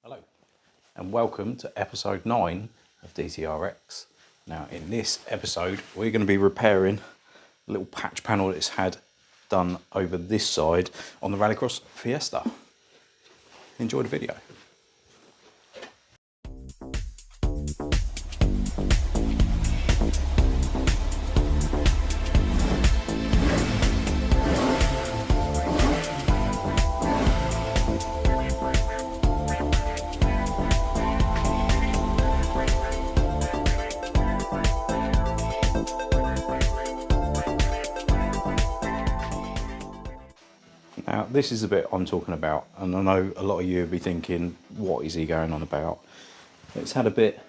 Hello and welcome to episode 9 of DTRX. Now in this episode we're going to be repairing a little patch panel that's had done over this side on the Rallycross Fiesta. Enjoy the video. Now this is the bit I'm talking about, and I know a lot of you will be thinking, what is he going on about? It's had a bit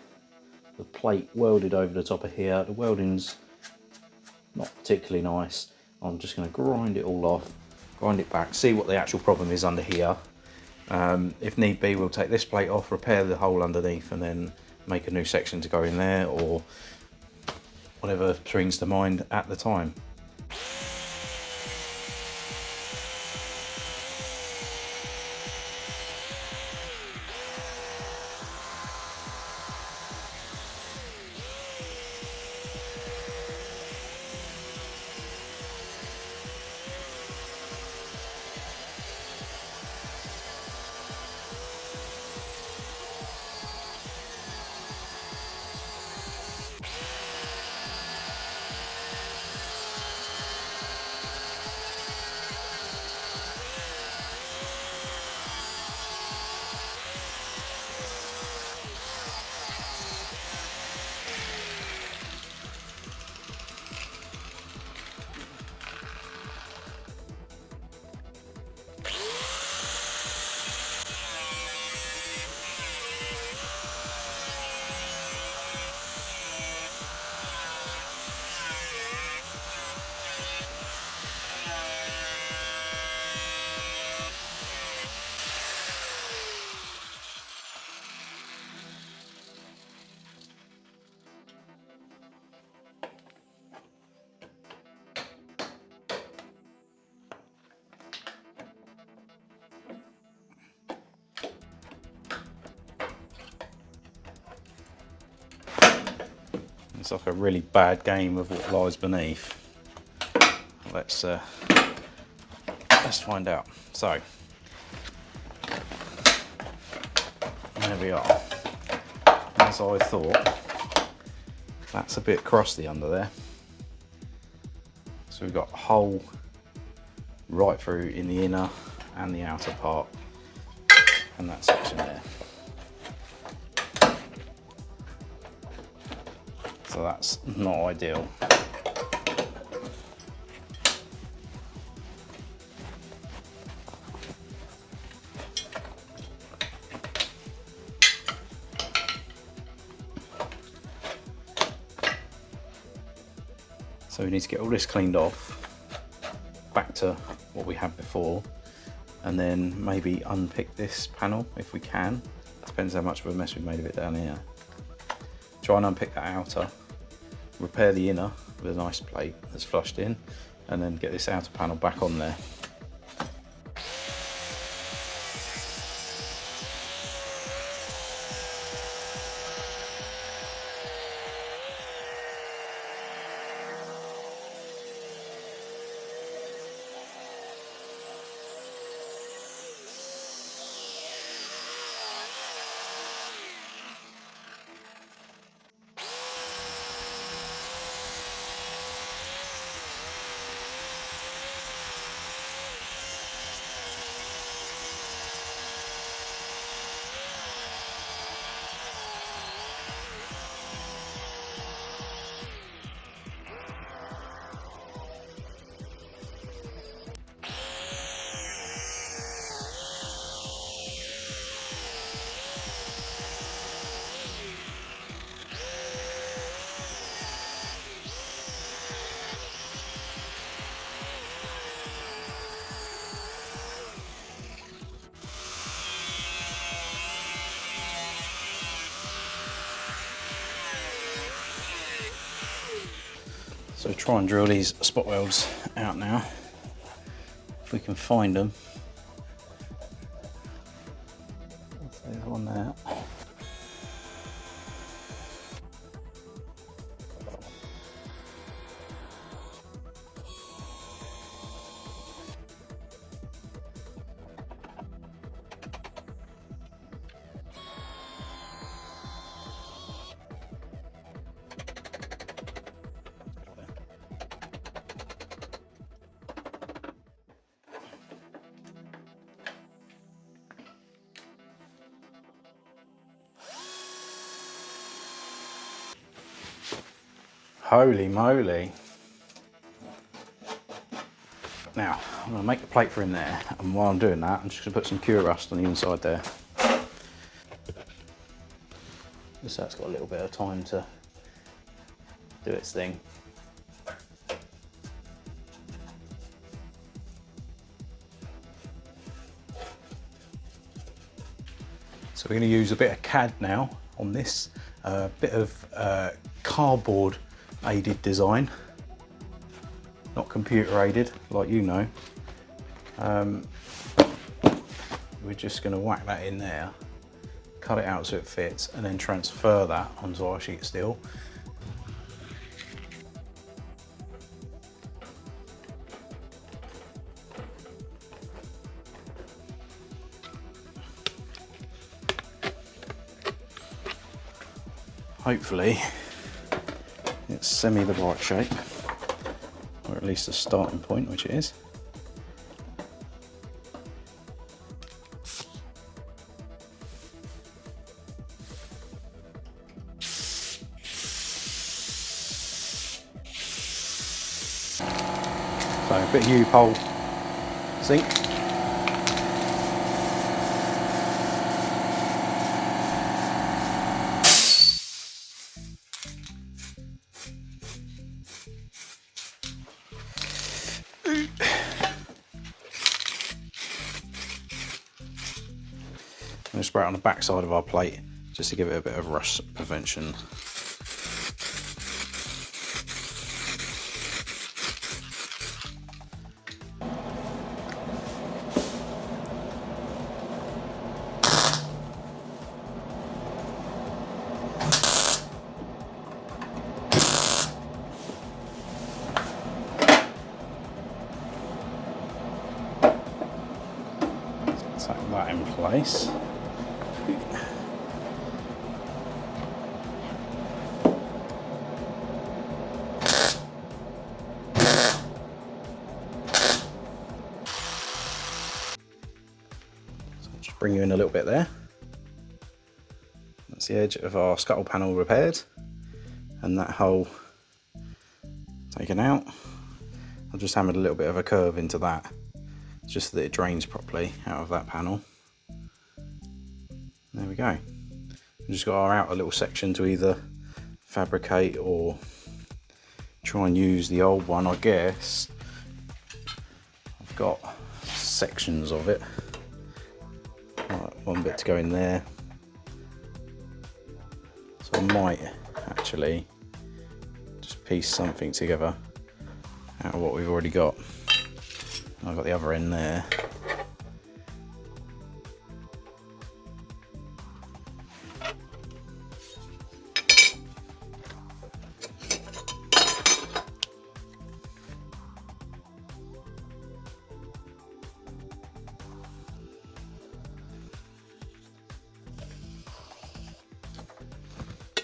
of plate welded over the top of here. The welding's not particularly nice. I'm just going to grind it all off, grind it back, see what the actual problem is under here. If need be, we'll take this plate off, repair the hole underneath, and then make a new section to go in there, or whatever springs to mind at the time. It's like a really bad game of what lies beneath. Let's find out. So there we are. As I thought, that's a bit crusty under there. So we've got a hole right through in the inner and the outer part, and that section there. So that's not ideal. So we need to get all this cleaned off, back to what we had before, and then maybe unpick this panel if we can. Depends how much of a mess we made of it down here. Try and unpick that outer, repair the inner with a nice plate that's flushed in, and then get this outer panel back on there. So try and drill these spot welds out now, if we can find them. I There's one there. Holy moly. Now, I'm going to make the plate for in there, and while I'm doing that, I'm just going to put some cure rust on the inside there. Just so it's got a little bit of time to do its thing. So we're going to use a bit of CAD now on this, a bit of cardboard aided design, not computer aided like you know. We're just going to whack that in there, cut it out so it fits, and then transfer that onto our sheet steel. Hopefully it's semi the right shape, or at least a starting point, which it is. So a bit of U-pole zinc. I'm going to spray it on the back side of our plate just to give it a bit of rust prevention. Tuck that in place. Just bring you in a little bit there. That's the edge of our scuttle panel repaired, and that hole taken out. I've just hammered a little bit of a curve into that, just so that it drains properly out of that panel. There we go. We've just got our outer little section to either fabricate or try and use the old one, I guess. I've got sections of it. Right, one bit to go in there. So I might actually just piece something together out of what we've already got. I've got the other end there.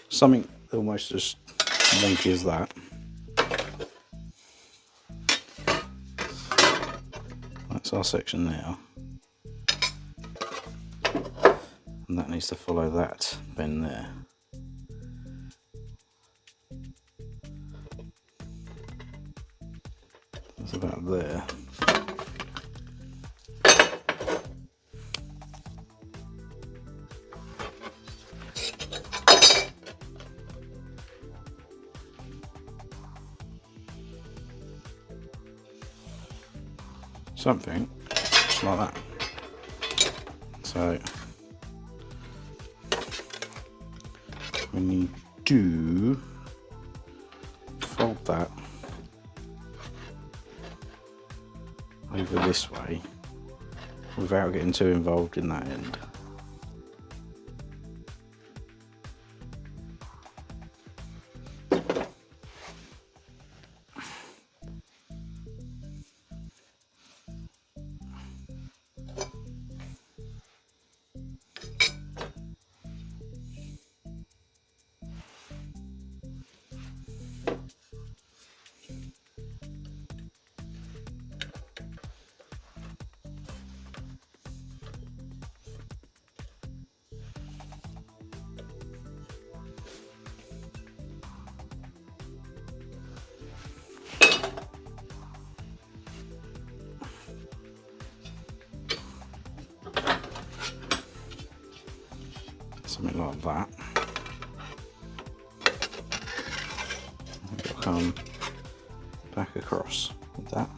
Something almost as wonky as that. That's our section now, and that needs to follow that bend there. That's about there. Something like that. So when you do fold that over this way without getting too involved in that end, Something like that. I'll come back across with that.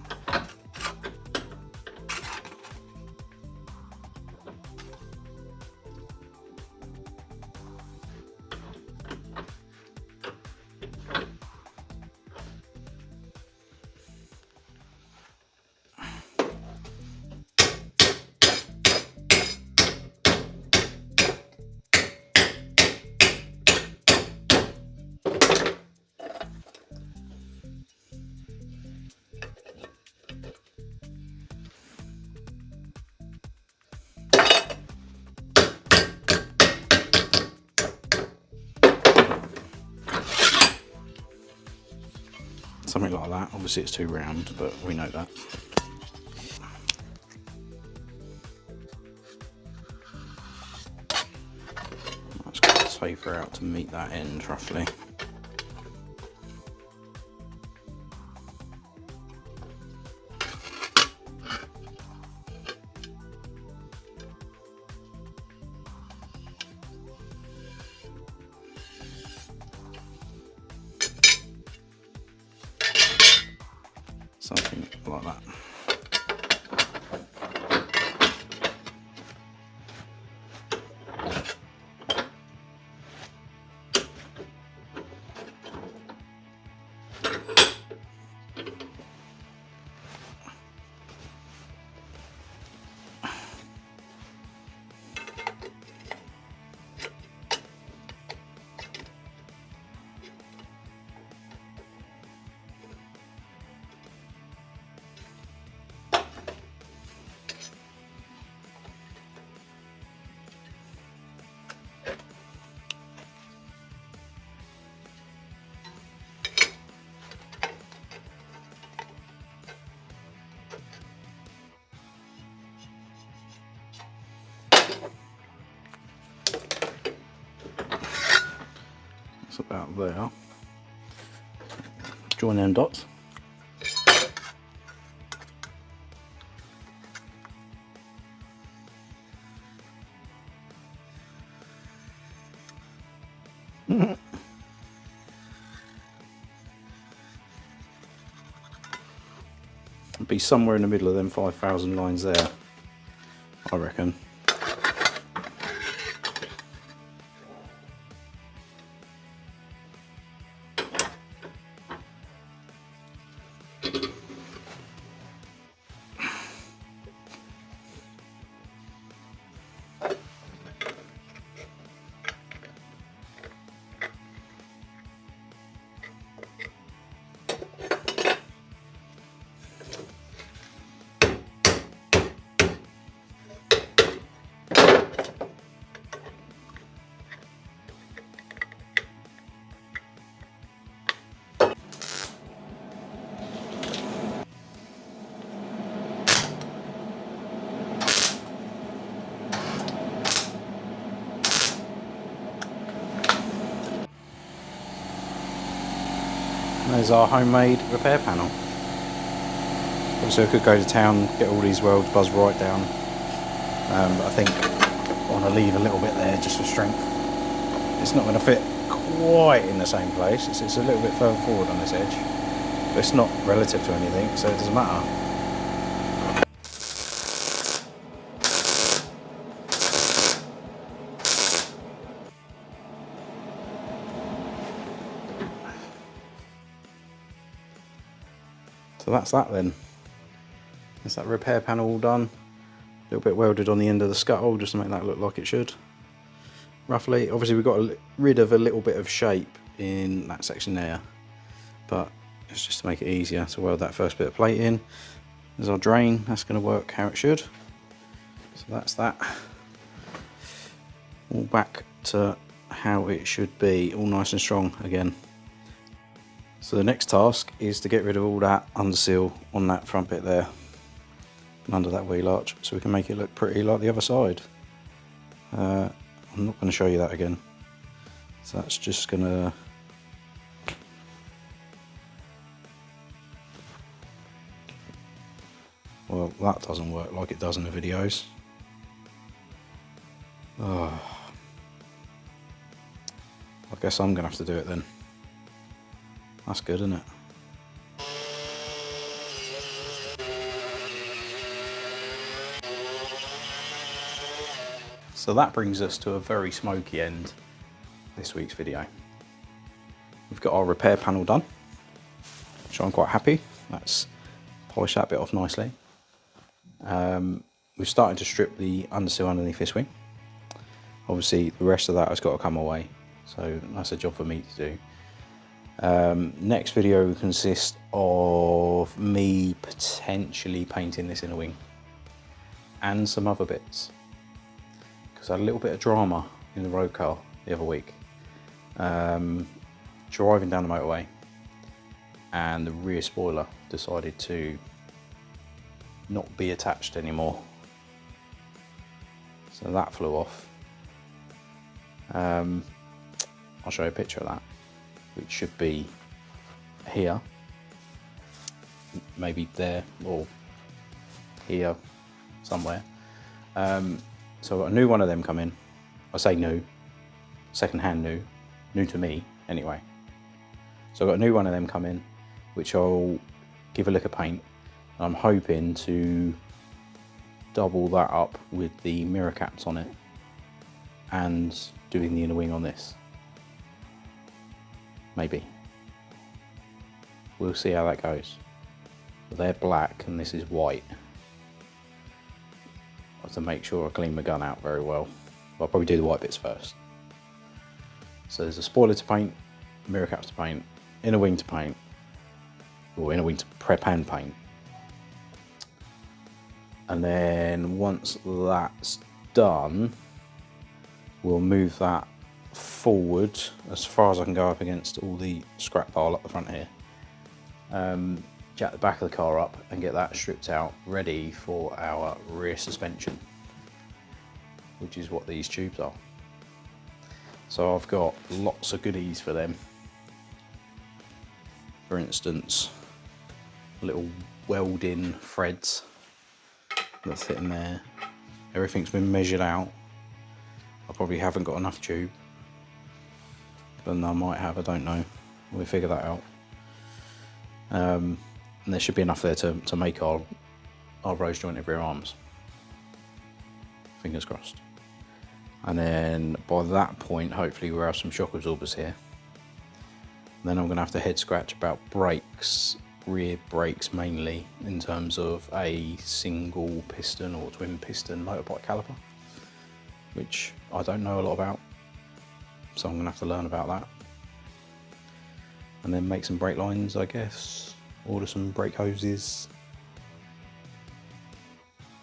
Something like that. Obviously it's too round, but we know that. Let's get the taper out to meet that end roughly. Something like that. About there. Join them dots. Be somewhere in the middle of them 5,000 lines there, I reckon. There's our homemade repair panel. Obviously I could go to town, get all these welds buzzed right down, but I think I want to leave a little bit there just for strength. It's not going to fit quite in the same place, it's a little bit further forward on this edge, but it's not relative to anything, so it doesn't matter. So that's that then. That's that repair panel all done. A little bit welded on the end of the scuttle just to make that look like it should. Roughly, obviously we got rid of a little bit of shape in that section there, but it's just to make it easier to weld that first bit of plate in. There's our drain, that's going to work how it should. So that's that. All back to how it should be, all nice and strong again. So the next task is to get rid of all that underseal on that front bit there and under that wheel arch, so we can make it look pretty like the other side. I'm not going to show you that again, so that's just going to well, that doesn't work like it does in the videos. Oh. I guess I'm gonna have to do it then. That's good, isn't it? So that brings us to a very smoky end this week's video. We've got our repair panel done, which I'm quite happy. That's polished that bit off nicely. We've started to strip the undersill underneath this wing. Obviously the rest of that has got to come away, so that's a job for me to do. Next video will consist of me potentially painting this inner wing and some other bits, because I had a little bit of drama in the road car the other week. Driving down the motorway, and the rear spoiler decided to not be attached anymore, so that flew off. I'll show you a picture of that, which should be here, maybe there or here somewhere. So I've got a new one of them come in. I say new, second-hand new to me anyway. So I've got a new one of them come in, which I'll give a lick of paint. I'm hoping to double that up with the mirror caps on it and doing the inner wing on this. Maybe. We'll see how that goes. But they're black and this is white. I have to make sure I clean my gun out very well. I'll probably do the white bits first. So there's a spoiler to paint, mirror caps to paint, inner wing to paint, or inner wing to prep and paint. And then once that's done, we'll move that forward as far as I can go up against all the scrap pile up the front here. Jack the back of the car up and get that stripped out, ready for our rear suspension, which is what these tubes are. So I've got lots of goodies for them. For instance, little welding threads that fit in there. Everything's been measured out. I probably haven't got enough tube, but I might have, I don't know. We'll figure that out. And there should be enough there to make our rose jointed rear arms. Fingers crossed. And then by that point, hopefully we'll have some shock absorbers here. And then I'm going to have to head scratch about brakes, rear brakes mainly, in terms of a single piston or twin piston motorbike caliper, which I don't know a lot about, so I'm going to have to learn about that. And then make some brake lines, I guess, order some brake hoses,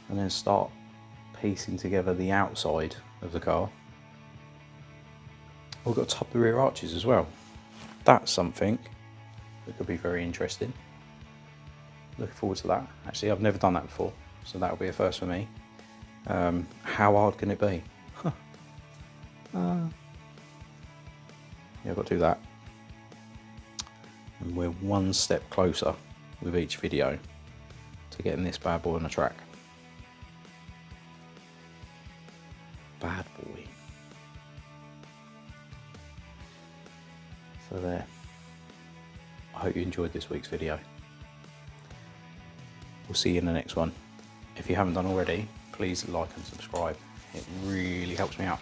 and then start piecing together the outside of the car. We've got to top the rear arches as well. That's something that could be very interesting. Looking forward to that. Actually, I've never done that before, so that'll be a first for me. How hard can it be? Yeah, I've got to do that. And we're one step closer with each video to getting this bad boy on the track. Bad boy. So there. I hope you enjoyed this week's video. We'll see you in the next one. If you haven't done already, please like and subscribe. It really helps me out.